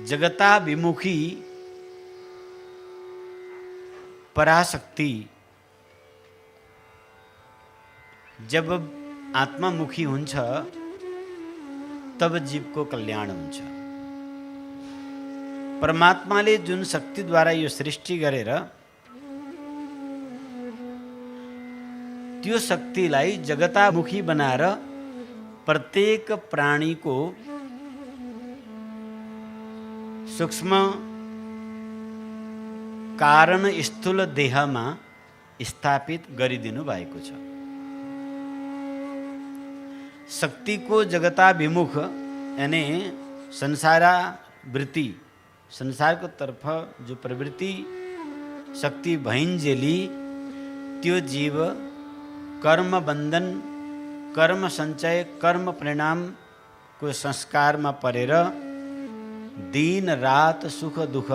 जगताभिमुखी पराशक्ति जब आत्मामुखी हुन्छ तब जीवको कल्याण हुन्छ। परमात्माले जुन शक्तिद्वारा यो सृष्टि गरेर त्यो शक्तिलाई जगतामुखी बनाएर प्रत्येक प्राणीको सूक्ष्म कारण स्थूल देहमा स्थापित गरिदिनु भएको छ। शक्तिको जगताभिमुख यानी संसारावृत्ति, संसारको तर्फ जो प्रवृत्ति शक्ति भइन्जेली त्यो जीव कर्म बन्धन, कर्म सञ्चय, कर्म परिणामको संस्कारमा परेर दिन रात सुख दुख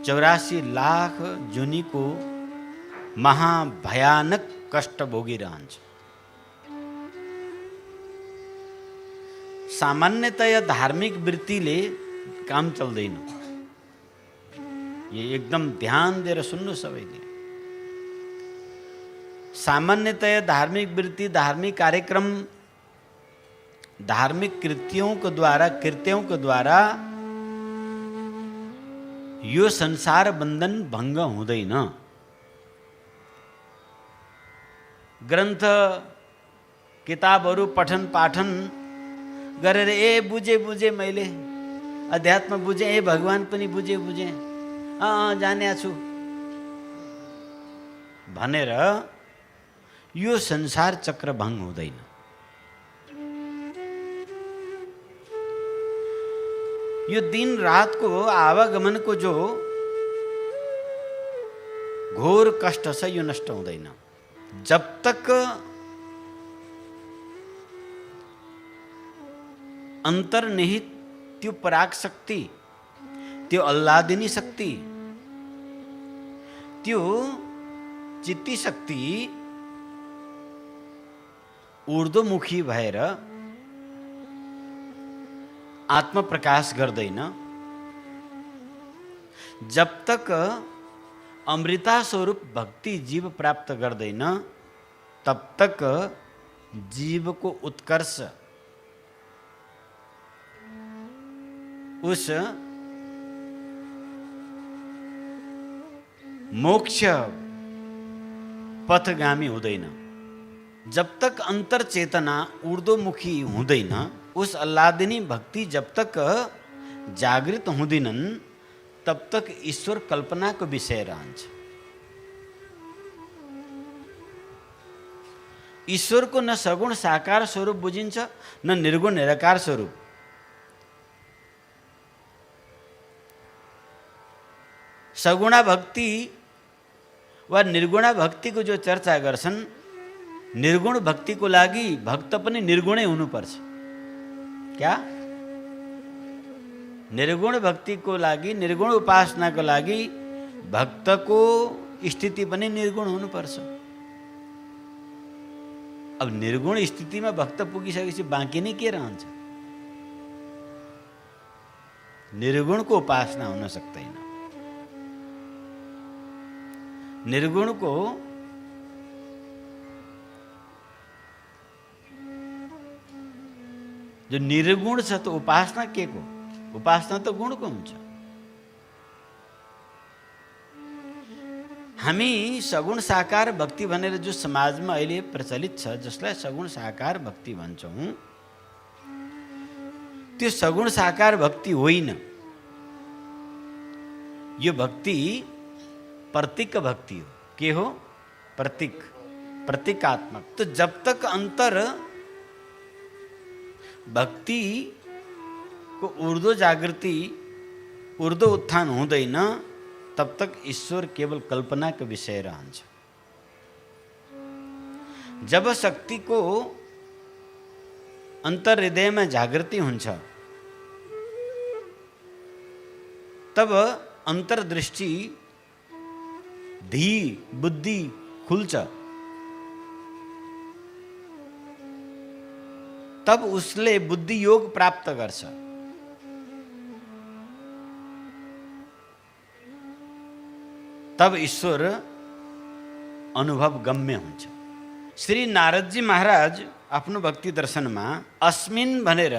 84 लाख जुनीको महाभयानक कष्ट भोगिरहन्छ। सामान्यतया धार्मिक वृत्तिले काम चल्दैन। ये एकदम ध्यान दिएर सुन्नु सबैले। सामान्यतया धार्मिक वृत्ति, धार्मिक कार्यक्रम, धार्मिक कृत्यों के द्वारा यो संसार बन्धन भङ्ग हुँदैन। ग्रन्थ किताबहरू पठन पाठन गरेर बुझे मैले अध्यात्म बुझे, भगवान पनि बुझे जाने छु भनेर यो संसार चक्र भङ्ग हुँदैन। यो दिन रात को आवागमन को जो घोर कष्ट छ यो नष्ट हुँदैन। जब तक अन्तर्निहित त्यो पराग शक्ति, त्यो अल्लादिनी शक्ति, त्यो चित्ती शक्ति ऊर्ध्वमुखी भएर आत्मप्रकाश गर्दैन, जब तक अमृता स्वरूप भक्ति जीव प्राप्त गर्दैन तब तक जीव को उत्कर्ष उस मोक्ष पथगामी हुँदैन। जब तक अंतर चेतना ऊर्ध्वमुखी हुँदैन, उस अल्लादिनी भक्ति जब तक जागृत हुँदिनन् तब तक ईश्वर कल्पनाको विषय रहन्छ। ईश्वरको न सगुण साकार स्वरूप बुझिन्छ न निर्गुण निराकार स्वरूप। सगुणा भक्ति वा निर्गुणा भक्तिको जो चर्चा गर्छन्, निर्गुण भक्तिको लागि भक्त पनि निर्गुणै हुनुपर्छ। क्या? निर्गुण भक्तिको लागि, निर्गुण उपासनाको लागि भक्तको स्थिति पनि निर्गुण हुनुपर्छ। अब निर्गुण स्थितिमा भक्त पुगिसकेपछि बाँकी नै के रहन्छ? निर्गुणको उपासना हुन सक्दैन। निर्गुणको जो निर्गुण छ त उपासना के को? उपासना त गुणको हुन्छ। हामी सगुण साकार भक्ति भनेर जो समाजमा अहिले प्रचलित छ, जसलाई सगुण साकार भक्ति भन्छौँ, त्यो सगुण साकार भक्ति होइन। यो भक्ति प्रतीक भक्ति हो। के हो? प्रतीक, प्रतीकात्मक। तो जब तक अंतर भक्ति को ऊर्ध्व जागृति, ऊर्ध्व उत्थान हुँदैन तब तक ईश्वर केवल कल्पना का विषय रहन्छ। जब शक्ति को अंतर हृदय में जागृति हुन्छ तब अंतर्दृष्टि धी बुद्धि खुल्छ। तब उसले बुद्धि योग प्राप्त गर्छ। तब ईश्वर अनुभव गम्य हुन्छ। श्री नारदजी महाराज आफ्नो भक्ति दर्शनमा अस्मिन भनेर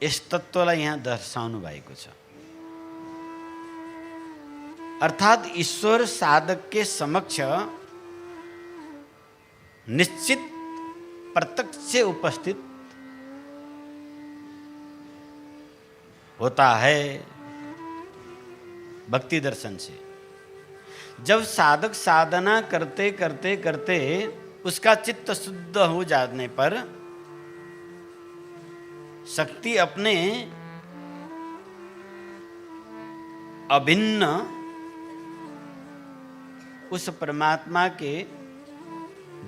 यस तत्त्वलाई यहाँ दर्शाउनु भएको छ। अर्थात् ईश्वर साधक के समक्ष निश्चित प्रत्यक्ष उपस्थित होता है भक्ति दर्शन से। जब साधक साधना करते करते करते उसका चित्त शुद्ध हो जाने पर शक्ति अपने अभिन्न उस परमात्मा के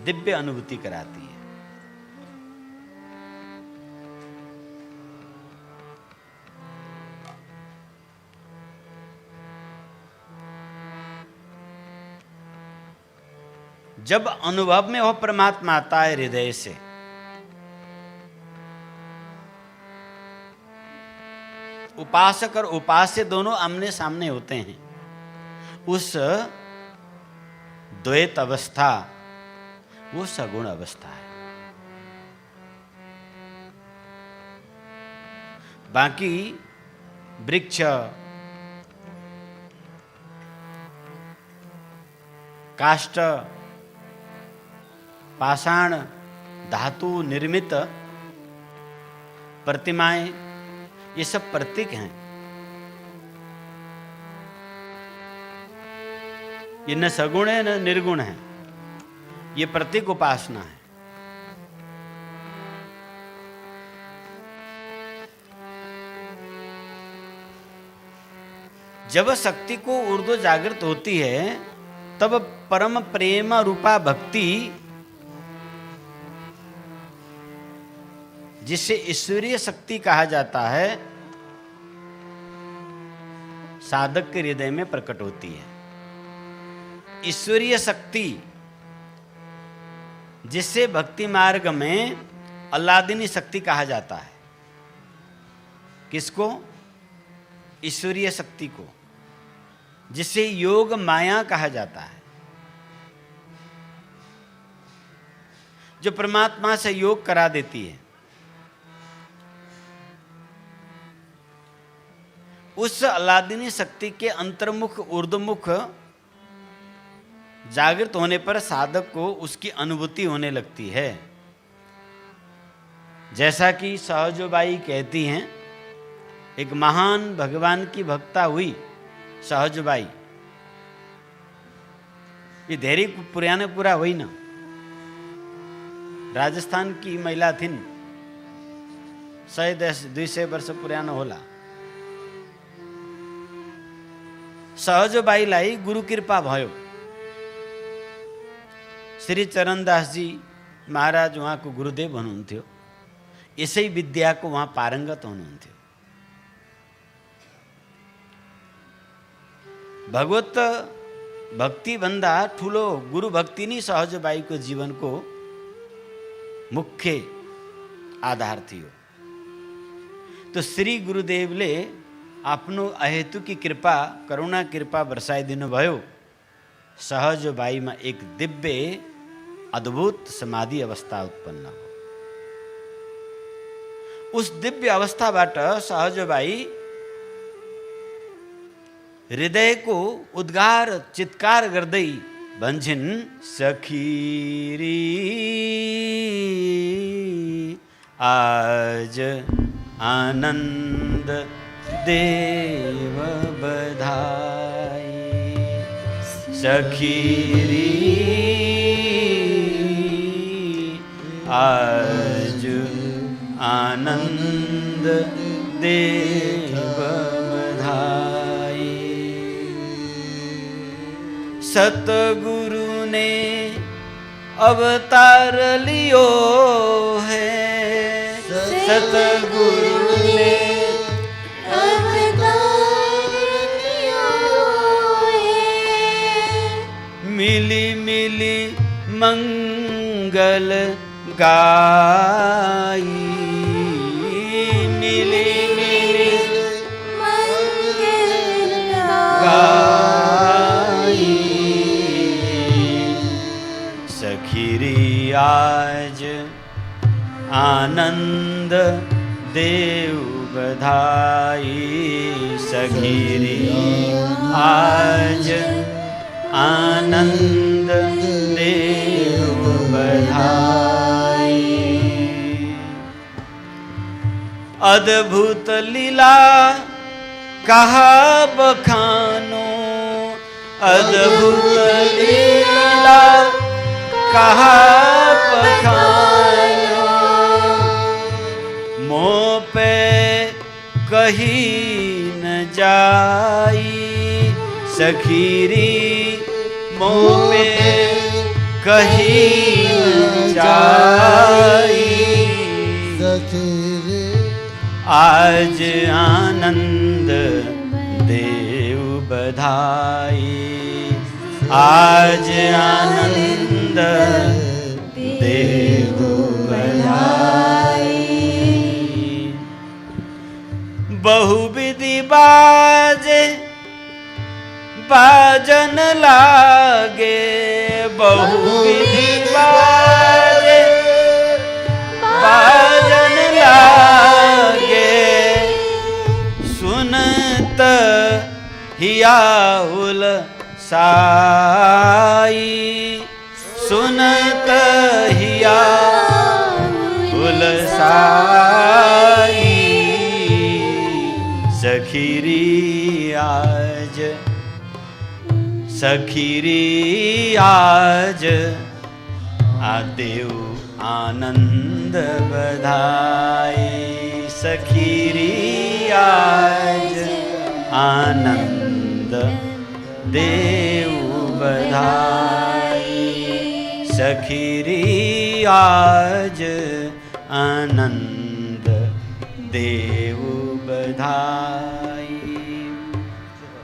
दिव्य अनुभूति कराती है। जब अनुभव में वह परमात्मा आता है हृदय से, उपासक और उपास्य दोनों आमने सामने होते हैं। उस द्वैत अवस्था वो सगुण अवस्था है। बाकी वृक्ष, काष्ठ, पाषाण, धातु निर्मित प्रतिमाएं, ये सब प्रतीक हैं। ये न सगुण है न निर्गुण है, ये प्रतीक उपासना है। जब शक्ति को ऊर्ध्व जागृत होती है तब परम प्रेम रूपा भक्ति, जिसे ईश्वरीय शक्ति कहा जाता है, साधक के हृदय में प्रकट होती है। ईश्वरीय शक्ति जिसे भक्ति मार्ग में अल्लादिनी शक्ति कहा जाता है। किसको? ईश्वरीय शक्ति को, जिसे योग माया कहा जाता है, जो परमात्मा से योग करा देती है। उस अल्लादिनी शक्ति के अंतर्मुख ऊर्ध्वमुख जागृत होने पर साधक को उसकी अनुभूति होने लगती है। जैसा कि सहजबाई कहती हैं, एक महान भगवान की भक्ता हुई सहजबाई। ये धेरी पुराने पूरा हुई ना, राजस्थान की महिला थी। 100-200 वर्ष पुराना होला। सहजबाईलाई गुरु कृपा भयो। श्री चरणदास जी महाराज उहाँको गुरुदेव हुनुहुन्थ्यो। यसै विद्याको उहाँ पारङ्गत हुनुहुन्थ्यो। भगवत भक्ति भन्दा ठुलो गुरु भक्ति नै सहजबाईको जीवनको मुख्य आधार थियो। तो श्री गुरुदेवले आफ्नो अहेतुकी कृपा, करुणा कृपा बरसाइदिनु भयो। सहजबाईमा एक दिव्य अद्भुत समाधि अवस्था उत्पन्न हो। उस दिव्य अवस्थाबाट सहजबाई हृदयको उद्गार चित्कार गर्दै भन्छन्, सखीरी आज आनन्द देव बधाई। सखीरी आज आनंद देव बधाई। सतगुरु ने अवतार लियो है। सतगुरु ने मिली मिली मंगल गाई। मिली मिली मंगल आनंद देव बधाई सखीरी आज आनंद देव बधाई। अद्भुत लीला कहा बखानो, अद्भुत लीला कहा बखानो, मोह पे कही न जाई सखीरी, मोह पे कही न जाई सखीरी आज आनंद देव बधाई, आज आनंद देव बधाई। बहुविधि बाजे बाजन लागे, बहुविधि बाजे बाजन लागे, सुनत हिया उलसाई, सुनत हिया उलसाई सखीरी आज, सखीरी आज आदेव आनंद बधाई सखीरी आज आनंद देव बधाई सखीरी आज आनंद देव बधाई।